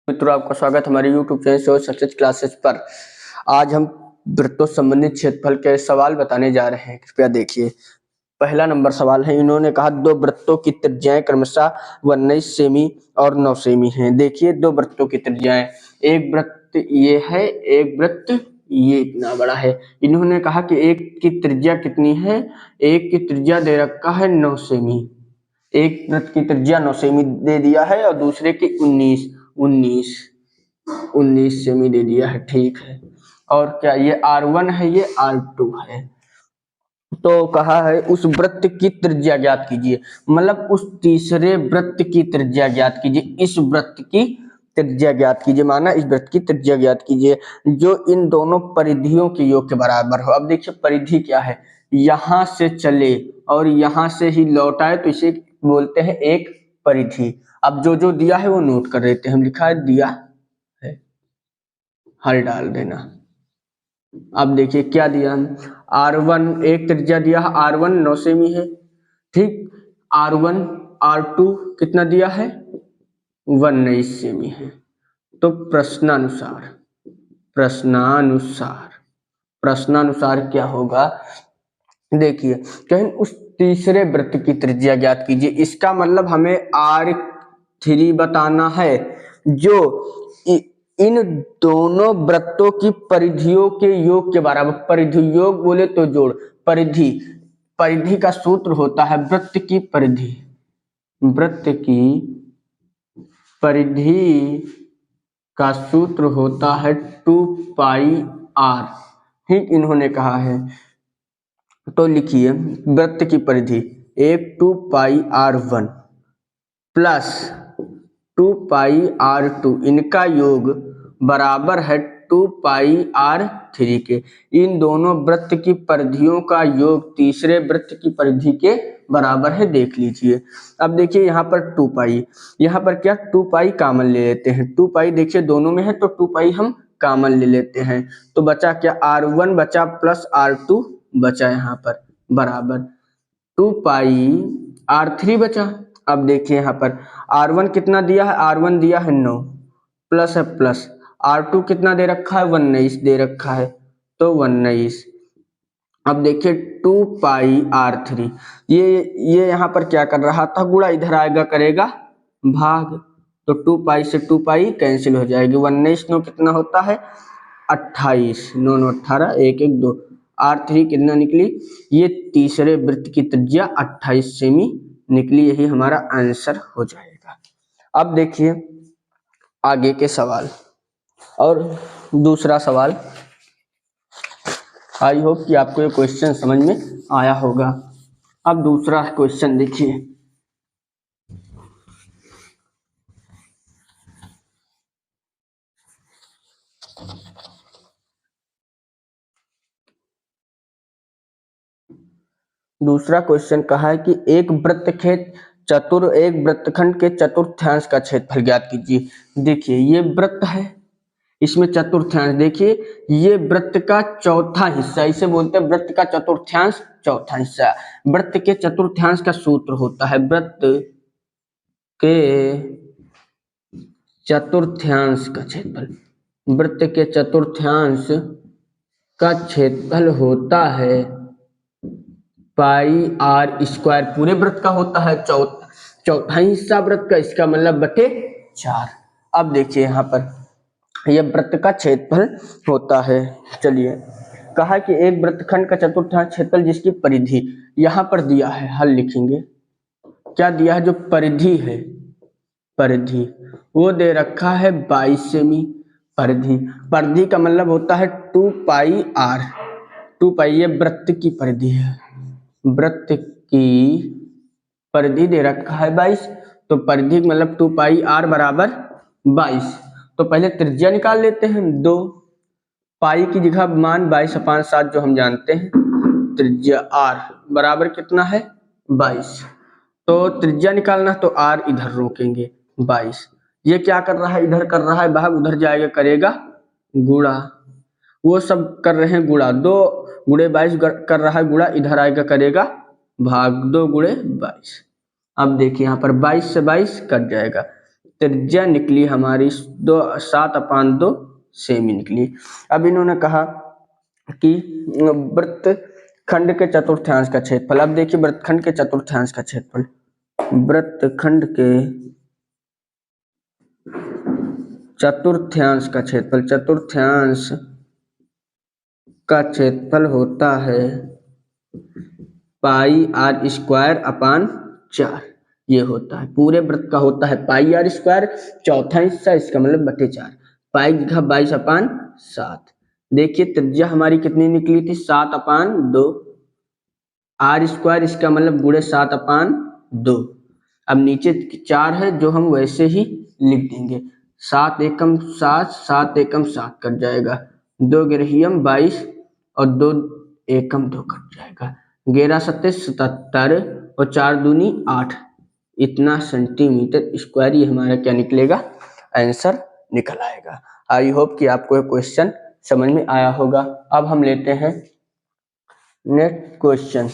मित्रों, आपका स्वागत हमारे YouTube चैनल सोच सक्सेस क्लासेस पर। आज हम वृत्तों संबंधित क्षेत्रफल के सवाल बताने जा रहे हैं। कृपया देखिए। पहला नंबर सवाल है, इन्होंने कहा दो वृत्तों की त्रिज्याएं क्रमशः 19 सेमी और 9 सेमी हैं। देखिए दो वृत्तों की त्रिज्याएं, एक वृत्त ये है, एक वृत्त ये इतना बड़ा है। इन्होंने कहा कि एक की त्रिज्या कितनी है, एक की त्रिज्या दे रखा है 9 सेमी। एक वृत्त की त्रिज्या 9 सेमी दे दिया है और दूसरे की 19 सेमी दे दिया है। ठीक है, और क्या ये R1 है, ये R2 है। तो कहा है उस वृत्त की त्रिज्या ज्ञात कीजिए, मतलब उस तीसरे वृत्त की त्रिज्या ज्ञात कीजिए। इस वृत्त की त्रिज्या ज्ञात कीजिए, माना इस वृत्त की त्रिज्या ज्ञात कीजिए जो इन दोनों परिधियों के योग के बराबर हो। अब देखिए परिधि क्या है, यहां से चले और यहां से ही लौट आए तो इसे बोलते हैं एक परिधि। अब जो जो दिया है वो नोट कर लेते हैं। हम लिखा है दिया है, हल डाल देना। अब देखिए क्या दिया, R1 एक त्रिज्या दिया है, R1 9 सेमी है। ठीक, R1 R2 कितना दिया है, 19 सेमी है। तो प्रश्नानुसार क्या होगा, देखिए कहीं उस तीसरे वृत्त की त्रिज्या ज्ञात कीजिए। इसका मतलब हमें R3 बताना है जो इन दोनों वृत्तों की परिधियों के योग के बराबर। परिधि योग बोले तो जोड़, परिधि का सूत्र होता है वृत्त की परिधि का सूत्र होता है 2πr। ठीक, इन्होंने कहा है तो लिखिए वृत्त की परिधि एक 2πr1 प्लस 2πr2, इनका योग बराबर है 2πr3 के। इन दोनों वृत्त की परिधियों का योग तीसरे वृत्त की परिधि के बराबर है, देख लीजिए। अब देखिए यहाँ पर 2π, यहाँ पर क्या 2π कॉमन ले लेते हैं। 2π देखिए दोनों में है तो 2π हम कॉमन ले लेते हैं। तो बचा क्या, R1 बचा प्लस R2 बचा, यहाँ पर बराबर 2πr3 बचा। अब देखिए यहाँ पर R1 कितना दिया है, R1 दिया है 9 प्लस है प्लस, R2 कितना दे रखा है, 19 दे रखा है तो 19। अब देखिए 2πr3, ये यहाँ पर क्या कर रहा था, गुणा, इधर आएगा करेगा भाग, तो 2π से 2π कैंसिल हो जाएगी। 19 9 कितना होता है 28, 9 9 18, 1 1 2, R3 कितना निकली, ये तीसरे वृत्त की त्रिज्या 28 सेमी निकली। यही हमारा आंसर हो जाएगा। अब देखिए आगे के सवाल और दूसरा सवाल। आई होप कि आपको ये क्वेश्चन समझ में आया होगा। अब दूसरा क्वेश्चन देखिए। दूसरा क्वेश्चन कहा है कि एक वृत्तखंड के चतुर्थांश का क्षेत्रफल ज्ञात कीजिए। देखिए ये वृत्त है, इसमें चतुर्थांश, देखिए ये वृत्त का चौथा हिस्सा, इसे बोलते हैं वृत्त का चतुर्थांश, चौथा हिस्सा। वृत्त के चतुर्थांश का सूत्र होता है वृत्त के चतुर्थांश का क्षेत्रफल। वृत्त के चतुर्थांश का क्षेत्रफल होता है πr²। पूरे वृत्त का होता है चौथा हिस्सा वृत्त का, इसका मतलब बटे 4। अब देखिए यहाँ पर यह वृत्त का क्षेत्रफल होता है। चलिए कहा कि एक वृत्तखंड का चतुर्थांश क्षेत्रफल जिसकी परिधि यहाँ पर दिया है, हल लिखेंगे। क्या दिया है, जो परिधि वो दे रखा है 22 सेमी। परिधि का मतलब होता है 2πr। 2π ये वृत्त की परिधि है, वृत्त की परिधि दे रखा है 22, तो परिधि मतलब 2πr बराबर 22। तो पहले त्रिज्या निकाल लेते हैं। 2 पाई की जगह मान 22/7 जो हम जानते हैं, त्रिज्या r बराबर कितना है 22। तो त्रिज्या निकालना तो r इधर रोकेंगे 22। ये क्या कर रहा है, इधर कर रहा है भाग, उधर जाएगा करेगा गुणा, वो सब कर रहे हैं गुणा। 2 गुणे 22 कर रहा है गुणा, इधर आएगा करेगा भाग, 2 गुणे 22। अब देखिए यहाँ पर 22 से 22 कट जाएगा, त्रिज्या निकली हमारी 7/2 सेमी निकली। अब इन्होंने कहा कि वृत्तखंड के चतुर्थांश का क्षेत्रफल। अब देखिए वृत्तखंड के चतुर्थांश का क्षेत्रफल, वृत्तखंड के चतुर्थांश का क्षेत्रफल, चतुर्थांश का क्षेत्रफल होता है पाई आर स्क्वायर अपान 4। ये होता है पूरे वृत्त का होता है पाई आर स्क्वायर, चौथा हिस्सा इसका मतलब बटे 4, पाई जगह 22/7। देखिए त्रिज्या हमारी कितनी निकली थी 7/2, आर स्क्वायर इसका मतलब गुणे 7/2। अब नीचे 4 है जो हम वैसे ही लिख देंगे, 7 एकम 7, 7 एकम 7 कट जाएगा, 2 गिरहियम 22 और 2 एकम 2 कट जाएगा, 11 सत्ते 77 और 4 दूनी 8, इतना सेंटीमीटर स्क्वायर ये हमारा क्या निकलेगा, आंसर निकल आएगा। आई होप कि आपको ये क्वेश्चन समझ में आया होगा। अब हम लेते हैं नेक्स्ट क्वेश्चन।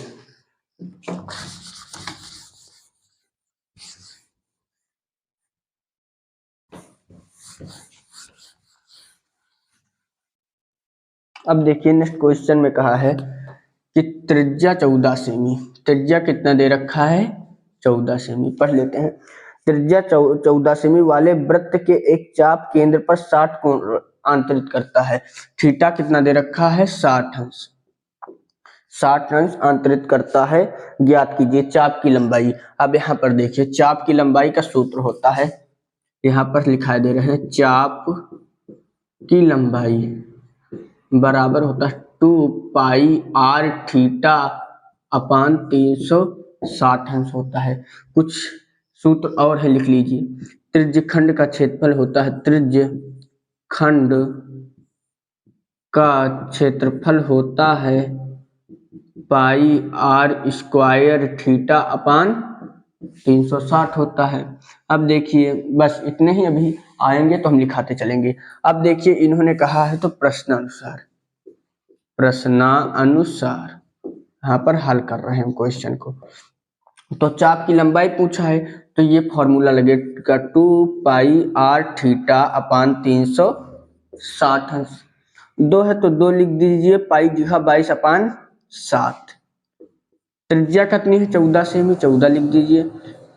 अब देखिए नेक्स्ट क्वेश्चन में कहा है कि त्रिज्या 14 सेमी, त्रिज्या कितना दे रखा है 14 सेमी, पढ़ लेते हैं। त्रिज्या 14 सेमी वाले वृत्त के एक चाप केंद्र पर 60 कोण आंतरित करता है। थीटा कितना दे रखा है 60 अंश, 60 अंश आंतरित करता है, ज्ञात कीजिए चाप की लंबाई। अब यहाँ पर देखिए चाप की लंबाई का सूत्र होता है, यहाँ पर लिखा दे रहे हैं चाप की लंबाई बराबर होता है 2 पाई आर थीटा अपान 360 अंश होता है। कुछ सूत्र और है लिख लीजिए। त्रिज्यखंड का क्षेत्रफल होता है, त्रिज्यखंड का क्षेत्रफल होता है पाई आर स्क्वायर थीटा अपान 360 होता है। अब देखिए बस इतने ही, अभी आएंगे तो हम लिखाते चलेंगे। अब देखिए इन्होंने कहा है तो प्रश्नानुसार यहाँ पर हल कर रहे हैं हम क्वेश्चन को। तो चाप की लंबाई पूछा है तो ये फॉर्मूला लगेगा 2 पाई आर थीटा अपान 360 अंश, 2 है तो 2 लिख दीजिए, पाई जगह 22/7। त्रिज्या कितनी है 14 सेमी, 14 लिख दीजिए,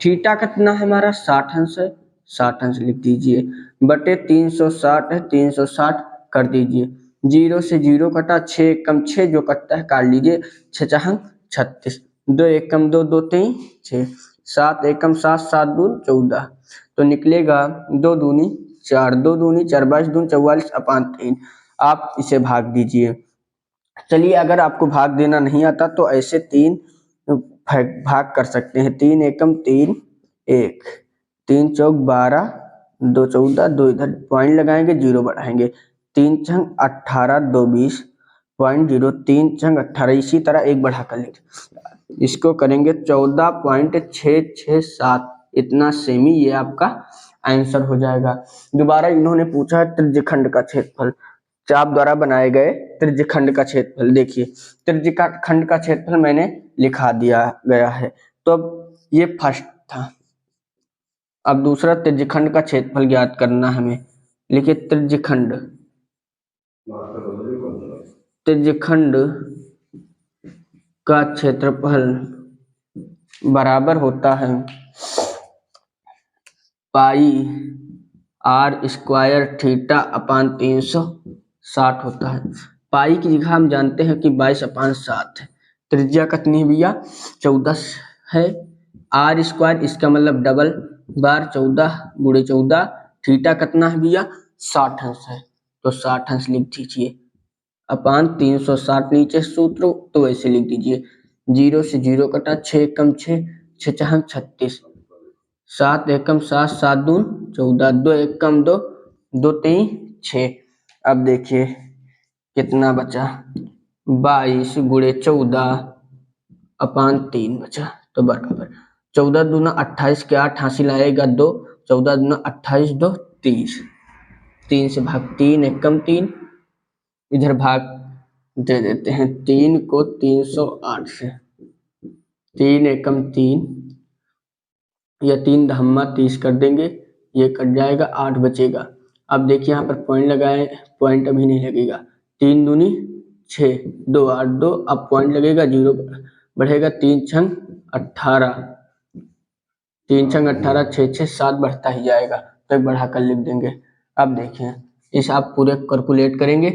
थीटा कितना है हमारा 60 अंश है, 60 अंश लिख दीजिए, बटे 360 है, 360 कर दीजिए, 0 से 0 कटा, 6 एकम 6 जो कटता है काट लीजिए, 6 36, 2 एकम 2, 2 3 6, 7 एकम 7, 7 दूनी 14, तो निकलेगा 2 दूनी 4, 2 दूनी 4, 22 दूनी 44 अपान 3। आप इसे भाग दीजिए। चलिए अगर आपको भाग देना नहीं आता तो ऐसे 3 भाग कर सकते हैं, 3 एकम 3 1, 3 चौक 12, 2 14, 2 इधर पॉइंट लगाएंगे, 0 बढ़ाएंगे, 3 छंग 18, 2 20, पॉइंट 0, 3 छंग 18, इसी तरह एक बढ़ा कर लेंगे, इसको करेंगे 14.667, इतना सेमी ये आपका आंसर हो जाएगा। दोबारा इन्होंने पूछा है त्रिज्यखंड का क्षेत्रफल, चाप द्वारा बनाए गए त्रिज्यखंड का क्षेत्रफल। देखिए त्रिज्यखंड का क्षेत्रफल मैंने लिखा दिया गया है, तो अब ये फर्स्ट था। अब दूसरा त्रिज्यखंड का क्षेत्रफल ज्ञात करना हमें। लिखिए त्रिज्यखंड, त्रिज्यखंड का क्षेत्रफल बराबर होता है पाई आर स्क्वायर थीटा अपान 360 होता है। पाई की जगह हम जानते हैं कि 22/7 है, त्रिज्या कितनी है भैया 14 है, आर स्क्वायर इसका मतलब डबल बार 14 गुणे 14, थीटा कितना है भैया 60 अंश है, तो 60 अंश लिख दीजिए अपान 360, नीचे सूत्र तो वैसे लिख दीजिए, 0 से 0 कटा, 6 एकम 6, 6 36, 7 एकम 7, 7 दून 14, 2 एकम 2, 2 3 6। अब देखिए कितना बचा 22 गुणे 14 अपान 3 बचा, तो बराबर 14 दूना 28 के 8 हासिल लाएगा 2, 14 दूना 28, 2 30, 3 से भाग 3 एकम 3, इधर भाग दे देते हैं 3 को 308 से, 3 एकम 3 या 3 धम्मा 30 कर देंगे, ये कट जाएगा, 8 बचेगा। अब देखिए यहाँ पर पॉइंट लगाए, पॉइंट अभी नहीं लगेगा, 3 दूनी 6, 2 8 2, अब पॉइंट लगेगा, 0 बढ़ेगा, 3 छंग 18, 3 छंग 18, 6 6 7 बढ़ता ही जाएगा, तो एक बढ़ाकर लिख देंगे। अब देखिए इस आप पूरे कैलकुलेट करेंगे,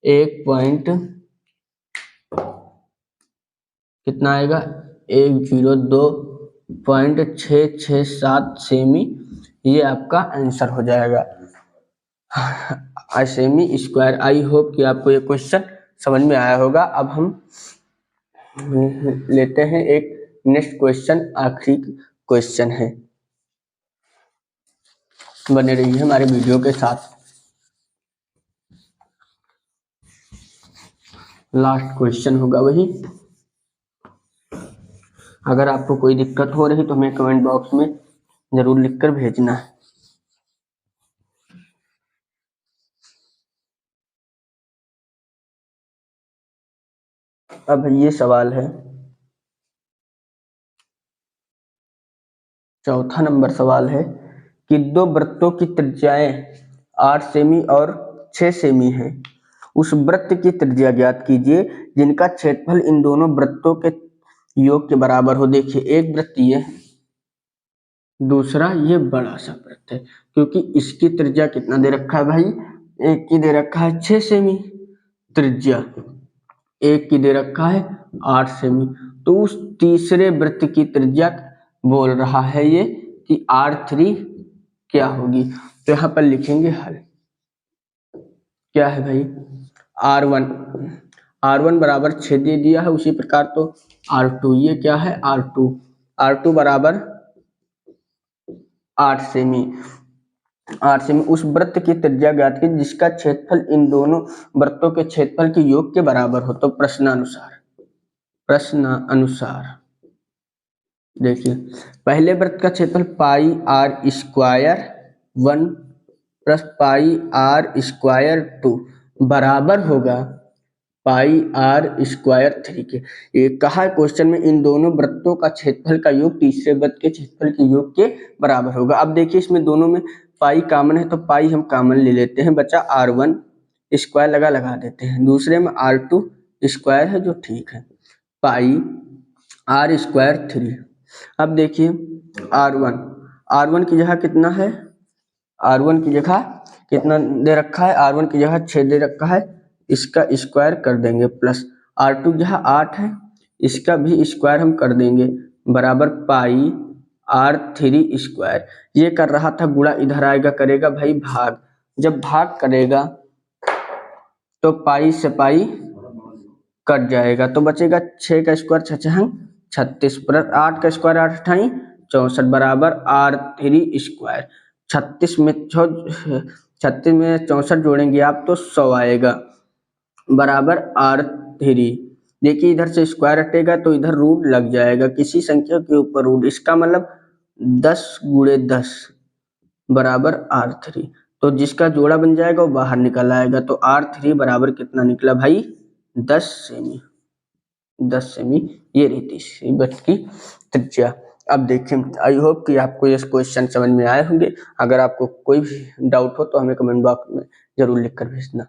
1 पॉइंट कितना आएगा, 102.667 सेमी, ये आपका आंसर हो जाएगा सेमी स्क्वायर। आई होप कि आपको ये क्वेश्चन समझ में आया होगा। अब हम लेते हैं एक नेक्स्ट क्वेश्चन, आखिरी क्वेश्चन है, बने रहिए हमारे वीडियो के साथ। लास्ट क्वेश्चन होगा वही। अगर आपको कोई दिक्कत हो रही तो हमें कमेंट बॉक्स में जरूर लिखकर भेजना है। अब ये सवाल है, चौथा नंबर सवाल है कि दो वृत्तों की त्रिज्याएं 8 सेमी और 6 सेमी है, उस वृत्त की त्रिज्या ज्ञात कीजिए जिनका क्षेत्रफल इन दोनों वृत्तों के योग के बराबर हो। देखिए एक वृत्त ये है, दूसरा ये बड़ा सा वृत्त है, क्योंकि इसकी त्रिज्या कितना दे रखा है भाई, एक की दे रखा है 6 सेमी त्रिज्या, एक की दे रखा है 8 सेमी, तो उस तीसरे वृत्त की त्रिज्या बोल रहा है ये कि R3 क्या होगी। तो यहाँ पर लिखेंगे हल, क्या है भाई, R1 बराबर 6 दे दिया है, उसी प्रकार तो R2, ये क्या है R2 बराबर 8 सेमी, 8 सेमी, उस वृत्त की त्रिज्या ज्ञात की जिसका क्षेत्रफल इन दोनों वृत्तों के क्षेत्रफल के योग के बराबर हो। तो प्रश्नानुसार देखिए पहले वृत्त का क्षेत्रफल pi r square 1 plus pi r square 2 बराबर होगा पाई आर स्क्वायर 3 के। ये कहा है क्वेश्चन में इन दोनों वृत्तों का क्षेत्रफल का योग तीसरे वृत्त के क्षेत्रफल के योग के बराबर होगा। अब देखिए इसमें दोनों में पाई कॉमन है, तो पाई हम कॉमन ले लेते हैं, बचा R1 स्क्वायर लगा देते हैं, दूसरे में R2 स्क्वायर है जो ठीक है, पाई आर स्क्वायर 3। अब देखिए R1 की जगह कितना है, R1 की जगह कितना दे रखा है, R1 की जगह 6 दे रखा है, इसका स्क्वायर कर देंगे, प्लस R2 की जगह 8 है, इसका भी स्क्वायर हम कर देंगे, बराबर पाई R3 स्क्वायर। ये कर रहा था गुणा, इधर आएगा करेगा भाई भाग, जब भाग करेगा तो पाई से पाई कट जाएगा, तो बचेगा 6 का स्क्वायर 6 छंग 36 प्लस 8 का स्क्वायर 8 अठाई 64 बराबर R3 स्क्वायर। 36 में 64 जोड़ेंगे आप तो 100 आएगा, बराबर R3। देखिए इधर से स्क्वायर हटेगा तो इधर रूट लग जाएगा, किसी संख्या के ऊपर रूट, इसका मतलब 10 गुणे 10 बराबर R3, तो जिसका जोड़ा बन जाएगा वो बाहर निकल आएगा, तो R3 बराबर कितना निकला भाई 10 सेमी, 10 सेमी, ये रही तीसरी वृत्त की त्रिज्या। अब देखिए आई होप कि आपको ये क्वेश्चन समझ में आए होंगे। अगर आपको कोई भी डाउट हो तो हमें कमेंट बॉक्स में जरूर लिखकर भेजना।